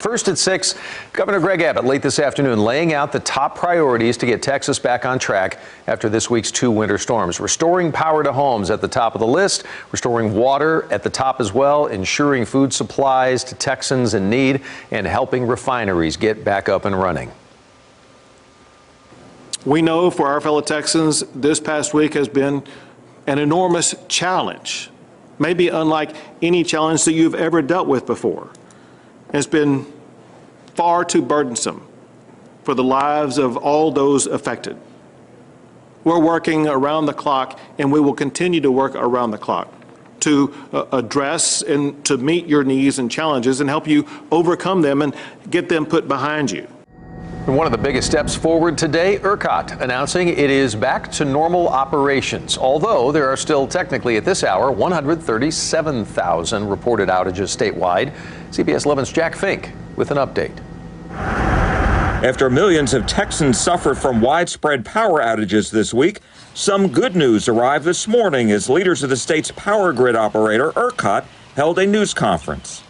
First at 6, Governor Greg Abbott late this afternoon laying out the top priorities to get Texas back on track after this week's 2 winter storms. Restoring power to homes at the top of the list, restoring water at the top as well, ensuring food supplies to Texans in need, and helping refineries get back up and running. We know for our fellow Texans, this past week has been an enormous challenge, maybe unlike any challenge that you've ever dealt with before. It's been far too burdensome for the lives of all those affected. We're working around the clock, and we will continue to work around the clock to address and to meet your needs and challenges and help you overcome them and get them put behind you. And one of the biggest steps forward today, ERCOT announcing it is back to normal operations, although there are still technically at this hour 137,000 reported outages statewide. CBS 11's Jack Fink with an update. After millions of Texans suffered from widespread power outages this week, some good news arrived this morning as leaders of the state's power grid operator, ERCOT, held a news conference.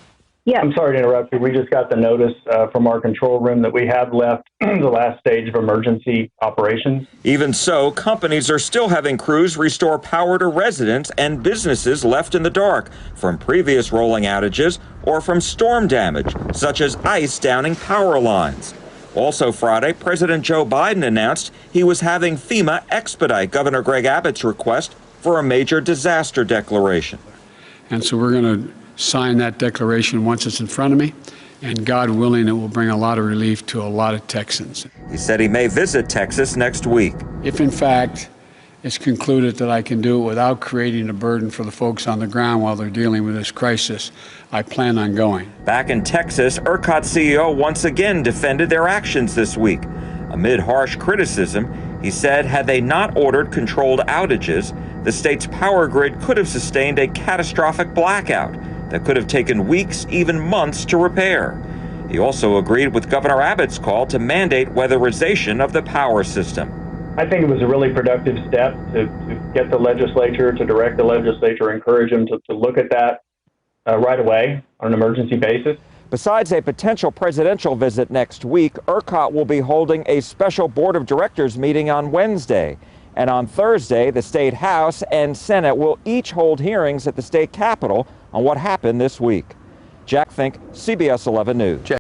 Yeah, I'm sorry to interrupt you. We just got the notice from our control room that we have left the last stage of emergency operations. Even so, companies are still having crews restore power to residents and businesses left in the dark from previous rolling outages or from storm damage, such as ice downing power lines. Also Friday, President Joe Biden announced he was having FEMA expedite Governor Greg Abbott's request for a major disaster declaration. And so we're going to sign that declaration once it's in front of me, and God willing, it will bring a lot of relief to a lot of Texans. He said he may visit Texas next week. If in fact it's concluded that I can do it without creating a burden for the folks on the ground while they're dealing with this crisis, I plan on going. Back in Texas, ERCOT CEO once again defended their actions this week. Amid harsh criticism, he said had they not ordered controlled outages, the state's power grid could have sustained a catastrophic blackout that could have taken weeks, even months to repair. He also agreed with Governor Abbott's call to mandate weatherization of the power system. I think it was a really productive step to get the legislature, to direct the legislature, encourage them to look at that right away on an emergency basis. Besides a potential presidential visit next week, ERCOT will be holding a special board of directors meeting on Wednesday. And on Thursday, the state House and Senate will each hold hearings at the state capitol on what happened this week. Jack Fink, CBS 11 News.